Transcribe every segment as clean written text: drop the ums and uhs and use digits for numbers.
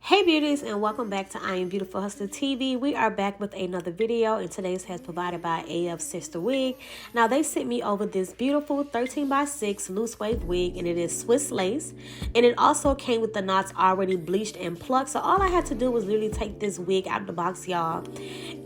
Hey beauties, and welcome back to I Am Beautiful Hustler TV. We are back with another video, and today's has provided by Afsisterwig. Now they sent me over this beautiful 13x6 loose wave wig, and it is Swiss lace, and it also came with the knots already bleached and plucked. So all I had to do was literally take this wig out of the box, y'all,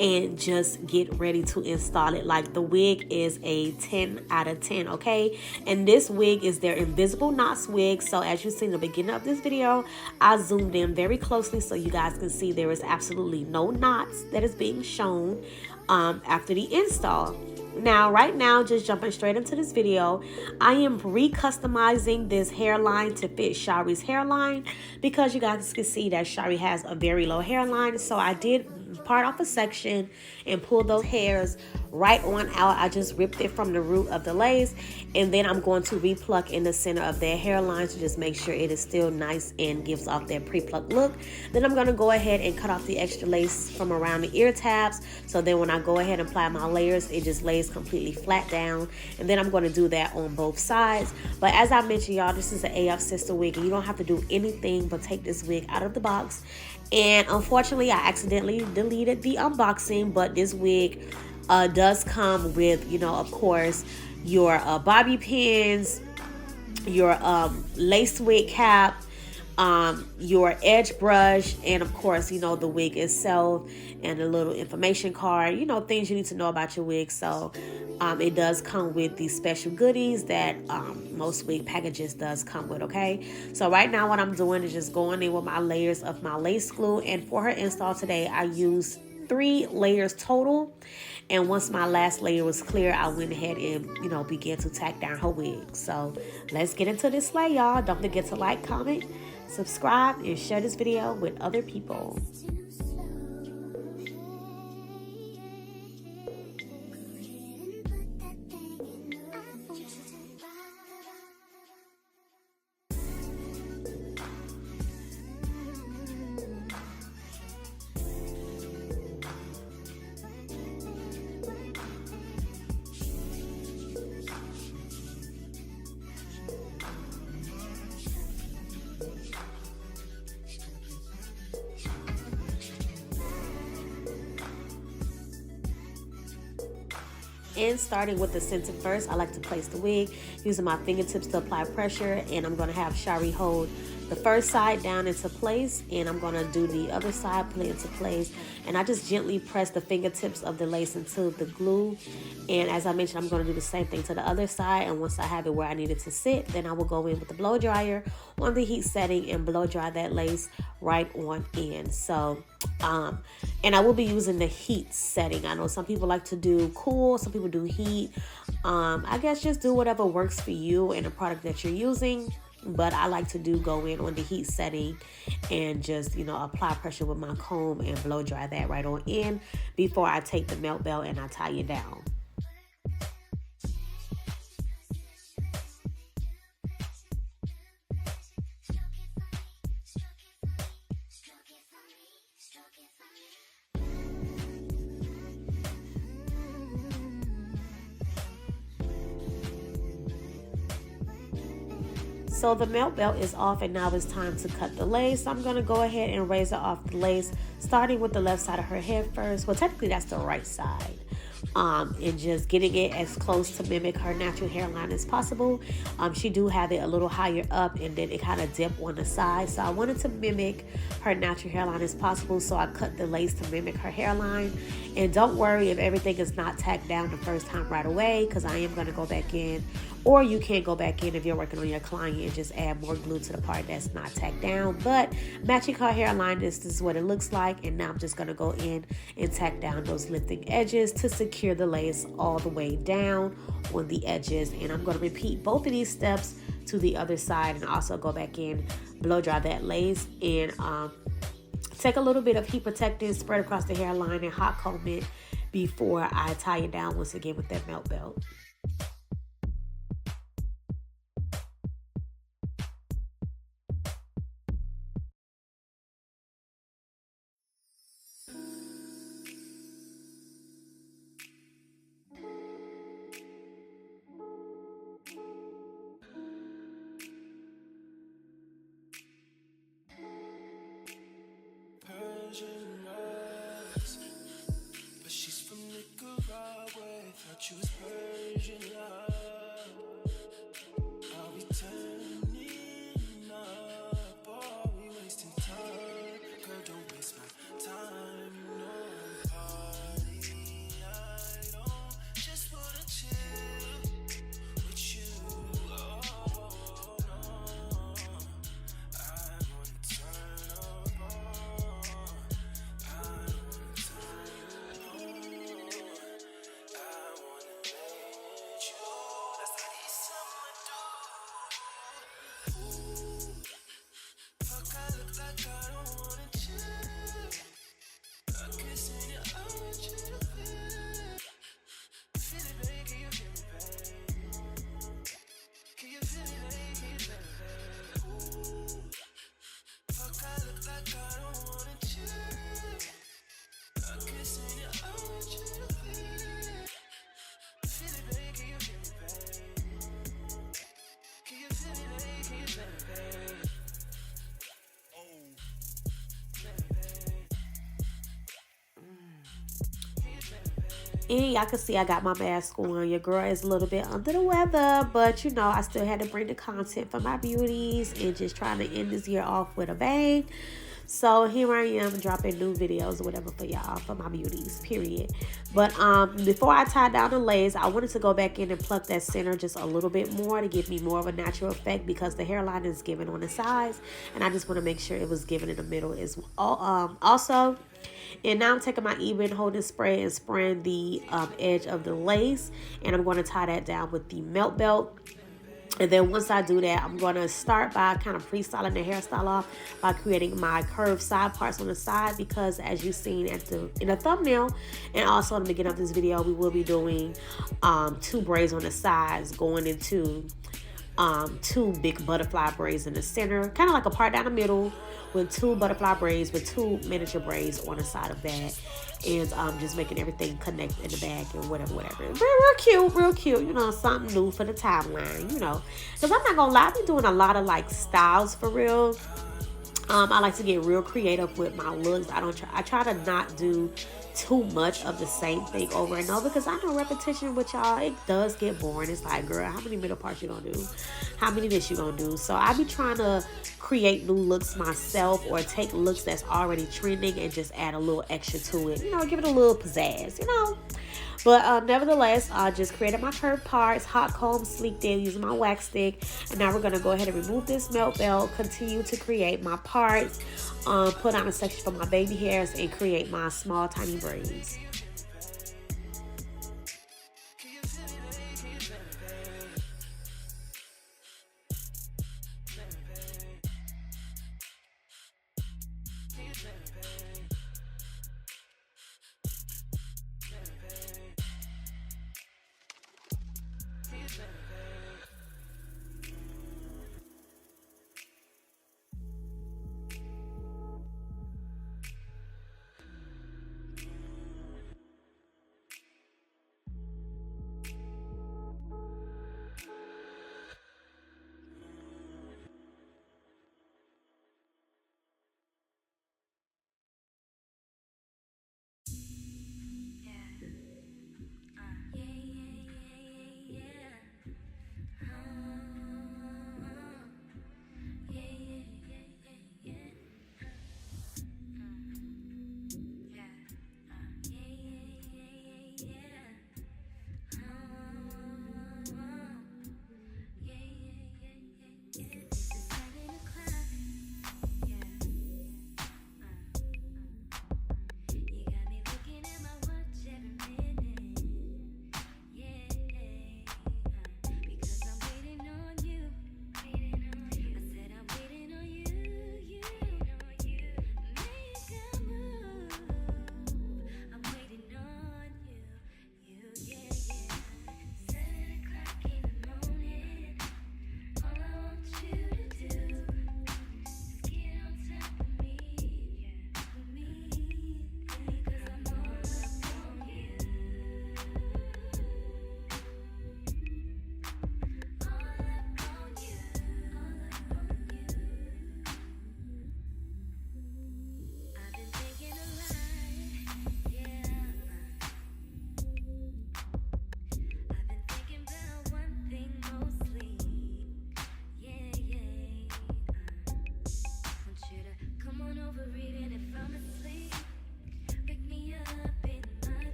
and just get ready to install it. Like, the wig is a 10 out of 10, okay? And this wig is their invisible knots wig. So as you see in the beginning of this video, I zoomed in very closely so you guys can see there is absolutely no knots that is being shown after the install. Now, right now, just jumping straight into this video, I am re-customizing this hairline to fit Shari's hairline because you guys can see that Shari has a very low hairline. So I did part off a section and pull those hairs right on out. I just ripped it from the root of the lace, and then I'm going to re-pluck in the center of their hairline to just make sure it is still nice and gives off their pre-plucked look. Then I'm going to go ahead and cut off the extra lace from around the ear tabs, so then when I go ahead and apply my layers, it just lays completely flat down. And then I'm going to do that on both sides. But as I mentioned, y'all, this is an Afsisterwig, and you don't have to do anything but take this wig out of the box. And unfortunately, I accidentally deleted the unboxing, but this wig does come with, you know, of course, your bobby pins, your lace wig cap, your edge brush, and of course, you know, the wig itself and a little information card, you know, things you need to know about your wig. So it does come with these special goodies that most wig packages does come with, okay? So right now what I'm doing is just going in with my layers of my lace glue, and for her install today I used 3 layers total. And once my last layer was clear, I went ahead and, you know, began to tack down her wig. So let's get into this slay, y'all. Don't forget to like, comment, subscribe, and share this video with other people. And starting with the center first, I like to place the wig using my fingertips to apply pressure, and I'm going to have Shari hold the first side down into place, and I'm going to do the other side, put it into place, and I just gently press the fingertips of the lace into the glue. And as I mentioned, I'm going to do the same thing to the other side, and once I have it where I need it to sit, then I will go in with the blow dryer on the heat setting and blow dry that lace right on in. So and I will be using the heat setting. I know some people like to do cool, some people do heat. I guess just do whatever works for you and the product that you're using, but I like to go in on the heat setting and just, you know, apply pressure with my comb and blow dry that right on in before I take the melt belt and I tie it down. So the melt belt is off, and now it's time to cut the lace. So I'm going to go ahead and razor off the lace, starting with the left side of her head first. Well, technically that's the right side. And just getting it as close to mimic her natural hairline as possible. She do have it a little higher up, and then it kind of dip on the side. So I wanted to mimic her natural hairline as possible, so I cut the lace to mimic her hairline. And don't worry if everything is not tacked down the first time right away, because I am going to go back in, or you can go back in if you're working on your client and just add more glue to the part that's not tacked down. But matching her hairline, this is what it looks like. And now I'm just going to go in and tack down those lifting edges to secure the lace all the way down on the edges. And I'm going to repeat both of these steps to the other side, and also go back in, blow dry that lace, and take a little bit of heat protectant, spread across the hairline, and hot comb it before I tie it down once again with that melt belt. choose Persian love. Are we turning up? Or are we wasting time? Girl, don't waste my time. No party. I don't just wanna chill with you. Oh no, I wanna turn up on. I wanna turn on. I wanna let you. That's what these summer do. Ooh, fuck, I look like I don't wanna chill. I'm kissing you, I want you to feel it, babe. Can you feel me, babe? Can you feel me, babe? Can you feel me, babe? Ooh, fuck, I look like I don't wanna chill. I'm kissing you, I want you to feel it, babe. Can you feel me, babe? Can you feel me, babe? Can you feel me, babe? Oh, feel me, babe. Can you feel me, babe? And y'all can see I got my mask on. Your girl is a little bit under the weather, but you know, I still had to bring the content for my beauties and just trying to end this year off with a bang. So here I am dropping new videos or whatever for y'all, for my beauties, period. But before I tie down the lace, I wanted to go back in and pluck that center just a little bit more to give me more of a natural effect, because the hairline is given on the sides, and I just want to make sure it was given in the middle as well. Also, and now I'm taking my even holding spray and spraying the edge of the lace, and I'm going to tie that down with the melt belt. And then once I do that, I'm going to start by kind of pre-styling the hairstyle off by creating my curved side parts on the side, because as you've seen in the thumbnail and also in the beginning of this video, we will be doing 2 braids on the sides going into 2 big butterfly braids in the center, kind of like a part down the middle with 2 butterfly braids with 2 miniature braids on the side of that, and just making everything connect in the back and whatever. Real cute, you know, something new for the timeline, you know, because I'm not gonna lie, I've been doing a lot of like styles for real. I like to get real creative with my looks. I try to not do too much of the same thing over and over, because I know repetition with y'all, it does get boring. It's like, girl, how many middle parts you gonna do? How many this you gonna do? So I be trying to create new looks myself, or take looks that's already trending and just add a little extra to it. You know, give it a little pizzazz, you know. But nevertheless, I just created my curved parts, hot comb, sleeked in using my wax stick. And now we're going to go ahead and remove this melt belt, continue to create my parts, put on a section for my baby hairs, and create my small, tiny braids. You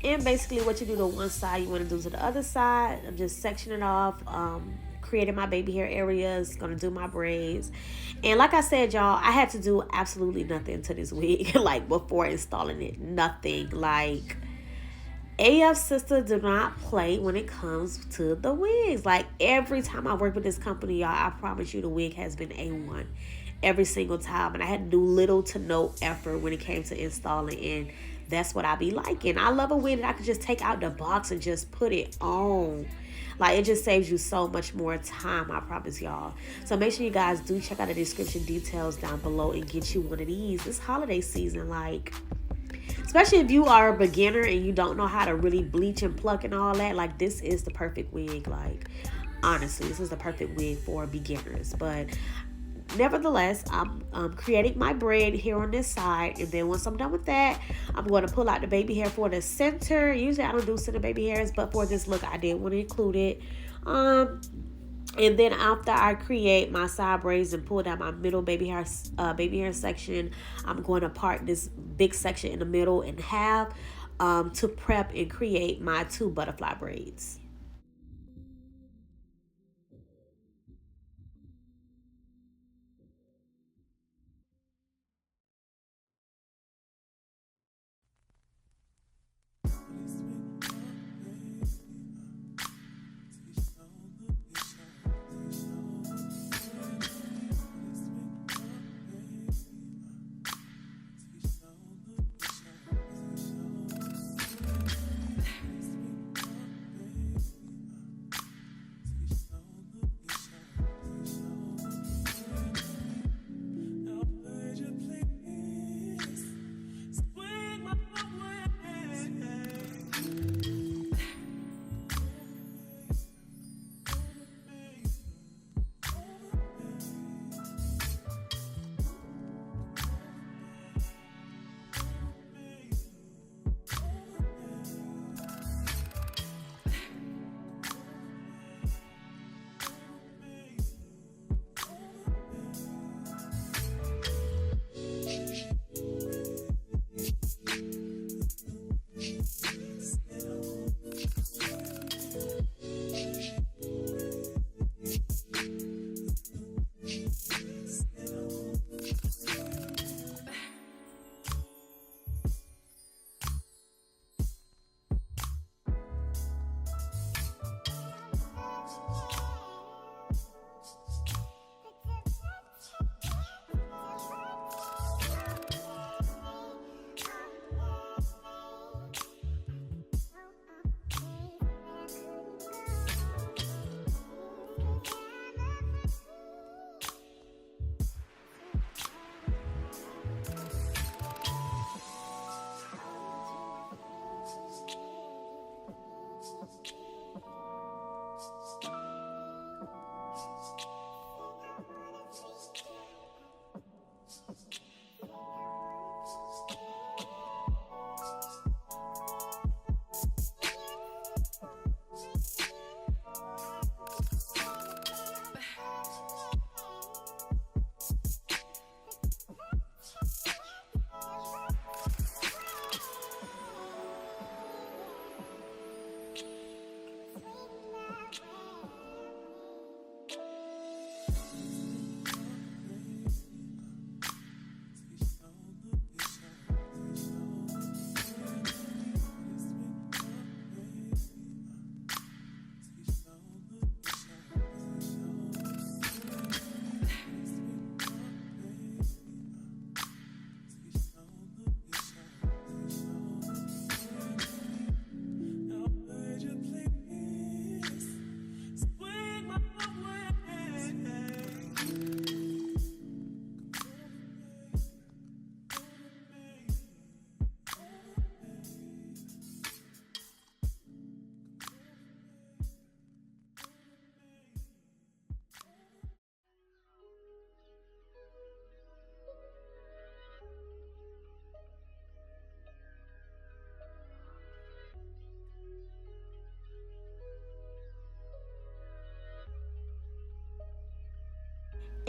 And basically what you do to one side, you want to do to the other side. I'm just sectioning off, creating my baby hair areas, gonna do my braids. And like I said, y'all, I had to do absolutely nothing to this wig like before installing it. Nothing. Like, AF Sister do not play when it comes to the wigs. Like, every time I work with this company, y'all, I promise you the wig has been A1 every single time. And I had to do little to no effort when it came to installing. And that's what I be liking. I love a wig that I can just take out the box and just put it on. Like, it just saves you so much more time, I promise y'all. So make sure you guys do check out the description details down below and get you one of these. This holiday season, like, especially if you are a beginner and you don't know how to really bleach and pluck and all that, like, this is the perfect wig. Like, honestly, this is the perfect wig for beginners. But nevertheless, I'm creating my braid here on this side, and then once I'm done with that, I'm going to pull out the baby hair for the center. Usually I don't do center baby hairs, but for this look I did want to include it. And then after I create my side braids and pull down my middle baby hair section, I'm going to part this big section in the middle in half, to prep and create my 2 butterfly braids.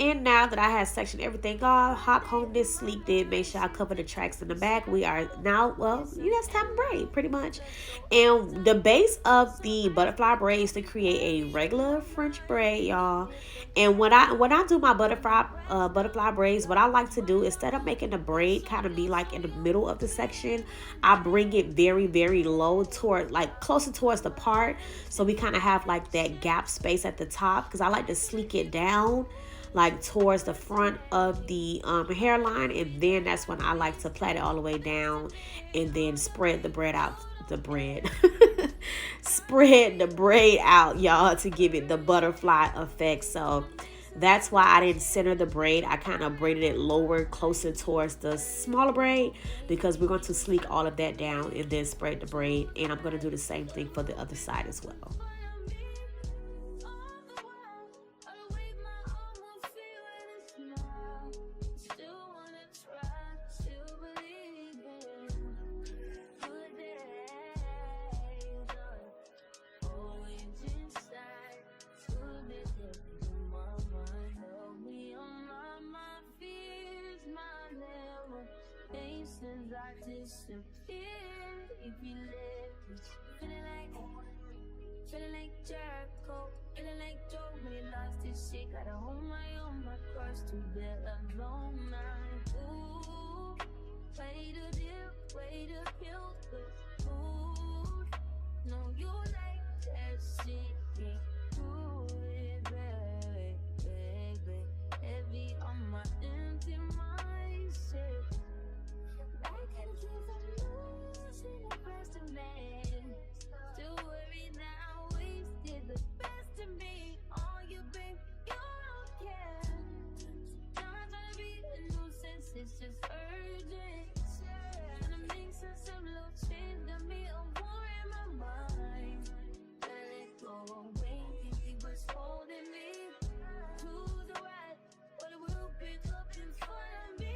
And now that I have sectioned everything off, hot combed it, sleeked it, make sure I cover the tracks in the back. We are now, well, it's time to braid pretty much. And the base of the butterfly braid is to create a regular French braid, y'all. And when I do my butterfly braids, what I like to do, instead of making the braid kind of be like in the middle of the section, I bring it very, very low toward, like closer towards the part, so we kind of have like that gap space at the top, because I like to sleek it down like towards the front of the hairline, and then that's when I like to plait it all the way down and then spread the braid out, spread the braid out, y'all, to give it the butterfly effect. So that's why I didn't center the braid. I kind of braided it lower, closer towards the smaller braid, because we're going to sleek all of that down and then spread the braid. And I'm going to do the same thing for the other side as well. I disappeared if you left. Feeling like Jericho, feeling like Joe when he lost his shit. Gotta hold my own, my cross to bear alone now. Ooh, way to dip, way to kill the food. No, you like that shit, can't do it, baby. Heavy on my empty mindset. I can keep from losing the best of me. Still worried now, wasted the best of me. All you bring, you don't care. Now I'm trying to be a nuisance, it's just urgent. Trying to make sense of little change, got me a war in my mind. Let it go away, thinking what's holding me to the right, what it will pick up in front of me.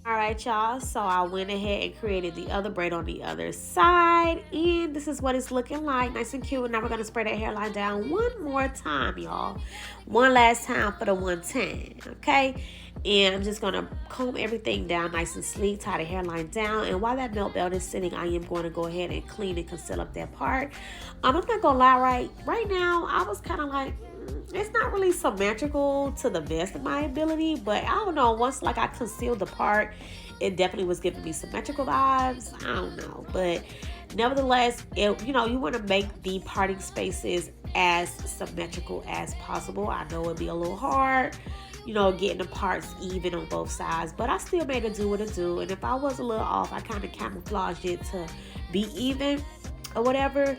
Alright, y'all, so I went ahead and created the other braid on the other side, and this is what it's looking like, nice and cute. Now we're going to spread that hairline down one more time, y'all, one last time for the 110, okay? And I'm just going to comb everything down nice and sleek, tie the hairline down, and while that belt is sitting, I am going to go ahead and clean and conceal up that part. I'm not going to lie, right now, I was kind of like, it's not really symmetrical to the best of my ability, but I don't know, once like I concealed the part, it definitely was giving me symmetrical vibes. I don't know, but nevertheless, you want to make the parting spaces as symmetrical as possible. I know it'd be a little hard, getting the parts even on both sides, but I still made it do what it do. And if I was a little off, I kind of camouflaged it to be even or whatever.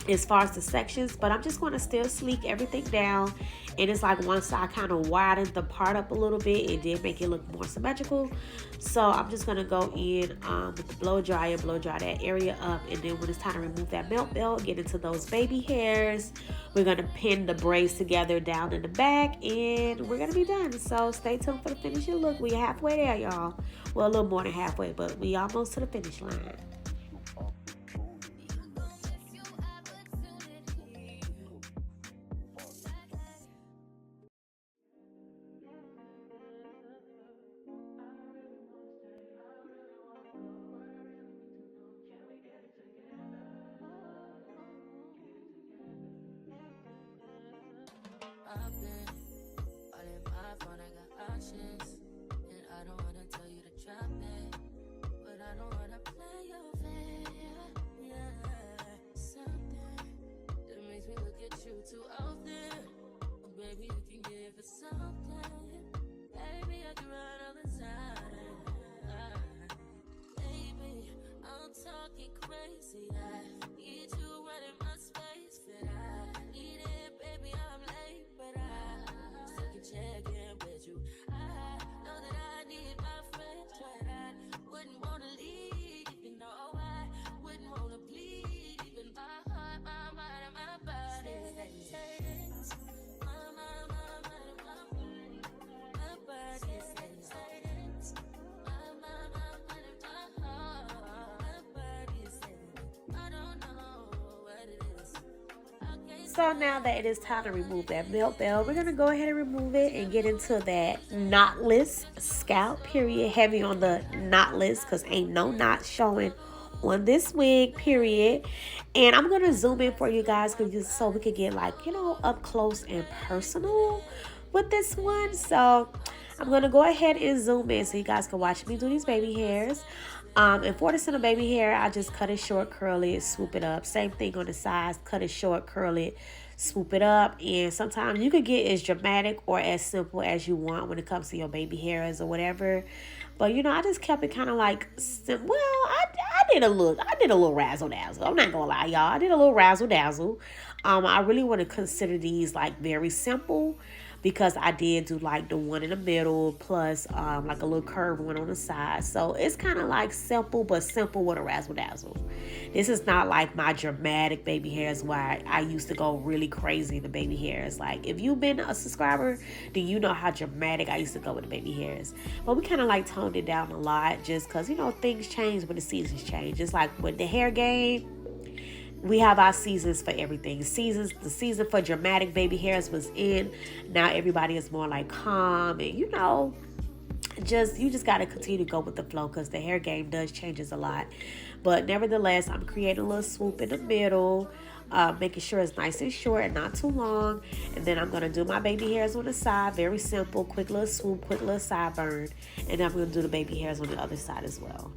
as far as the sections, but I'm just going to still sleek everything down. And it's like once I kind of widened the part up a little bit, it did make it look more symmetrical. So I'm just going to go in with the blow dryer, blow dry that area up. And then when it's time to remove that melt belt, get into those baby hairs, we're going to pin the braids together down in the back, and we're going to be done. So stay tuned for the finishing look. We're halfway there, y'all. Well, a little more than halfway, but we almost to the finish line. I've been all in my phone, I got options, and I don't wanna tell you to drop it, but I don't wanna play your fair. Yeah, something that makes me look at you too often. Oh, baby, you can give it something. Baby, I can run all the time. Baby, I'm talking crazy. I need you running my space, but I need it, baby. I'm late, but I still can check in with you. I know that I need my friends, but I wouldn't wanna leave, even though I wouldn't wanna bleed. Even my heart, my mind, and my body says, my mind, and my body. My body says, my mind, and my heart. My body says, I don't know what it is. So now that it is time to remove that melt belt, we're going to go ahead and remove it and get into that knotless scalp, period. Heavy on the knotless because ain't no knots showing on this wig, period. And I'm going to zoom in for you guys so we could get like, you know, up close and personal with this one. So I'm going to go ahead and zoom in so you guys can watch me do these baby hairs. And for the center baby hair, I just cut it short, curl it, swoop it up. Same thing on the sides, cut it short, curl it, swoop it up. And sometimes you could get as dramatic or as simple as you want when it comes to your baby hairs or whatever. But you know, I just kept it kind of like, well, I did a little razzle dazzle. I'm not gonna lie, y'all. I did a little razzle dazzle. I really want to consider these like very simple, because I did do like the one in the middle plus like a little curved one on the side. So it's kind of like simple, but simple with a razzle dazzle. This is not like my dramatic baby hairs where I used to go really crazy in the baby hairs. Like if you've been a subscriber, then you know how dramatic I used to go with the baby hairs. But we kind of like toned it down a lot just because, you know, things change when the seasons change. Just like with the hair game, we have our seasons for everything. The season for dramatic baby hairs was in. Now everybody is more like calm, and you know, you just got to continue to go with the flow because the hair game does changes a lot. But nevertheless, I'm creating a little swoop in the middle, making sure it's nice and short and not too long. And then I'm going to do my baby hairs on the side. Very simple, quick little swoop, quick little sideburn. And then I'm going to do the baby hairs on the other side as well.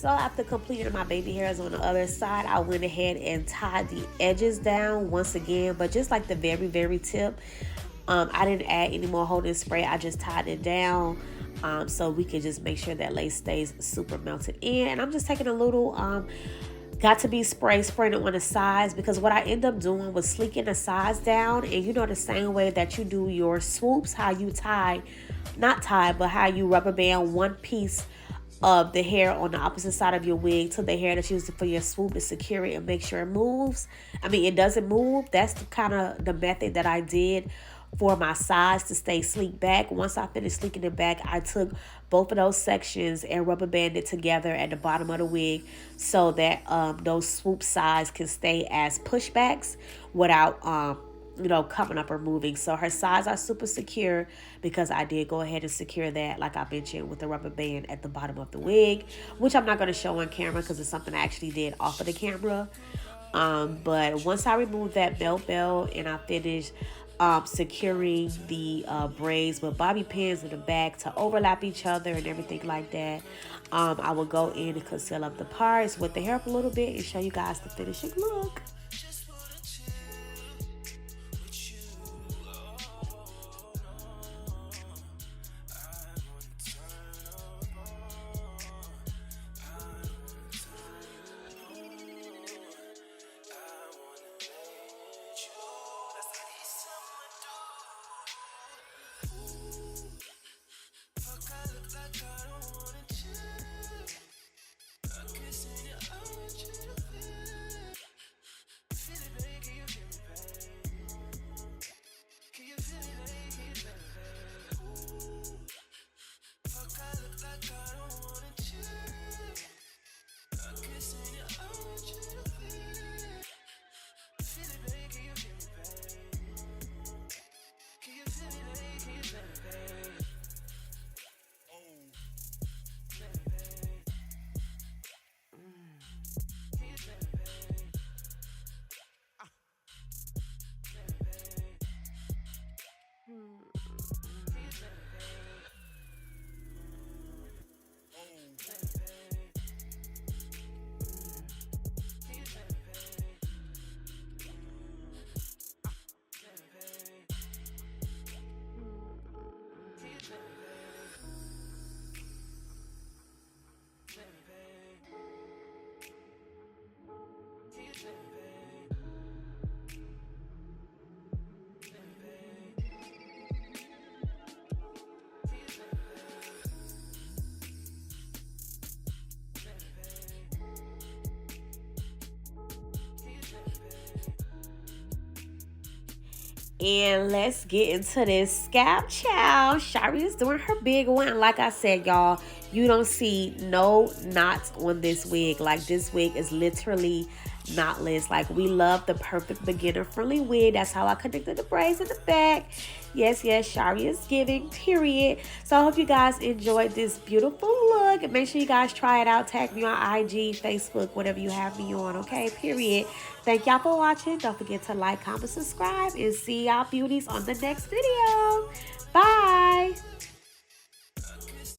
So after completing my baby hairs on the other side, I went ahead and tied the edges down once again, but just like the very tip. I didn't add any more holding spray. I just tied it down so we could just make sure that lace stays super melted in. And I'm just taking a little got to be spraying it on the sides, because what I end up doing was sleeking the sides down. And you know, the same way that you do your swoops, how you but how you rubber band one piece of the hair on the opposite side of your wig to the hair that's used for your swoop to secure it and make sure it moves. I mean, it doesn't move. That's the kind of the method that I did for my sides to stay sleek back. Once I finished sleeking it back, I took both of those sections and rubber banded together at the bottom of the wig so that those swoop sides can stay as pushbacks without you know, coming up or moving. So her sides are super secure because I did go ahead and secure that, like I mentioned, with the rubber band at the bottom of the wig, which I'm not going to show on camera because it's something I actually did off of the camera. But once I removed that belt and I finished securing the braids with bobby pins in the back to overlap each other and everything like that, I will go in and conceal up the parts with the hair up a little bit and show you guys the finishing look. And let's get into this scalp, child. Shari is doing her big one. Like I said, y'all, you don't see no knots on this wig. Like, this wig is literally knotless. Like, we love the perfect beginner friendly wig. That's how I connected the braids in the back. Yes, Shari is giving, period. So I hope you guys enjoyed this beautiful look. And make sure you guys try it out. Tag me on IG, Facebook, whatever you have me on, okay? Period. Thank y'all for watching. Don't forget to like, comment, subscribe, and see y'all beauties on the next video. Bye.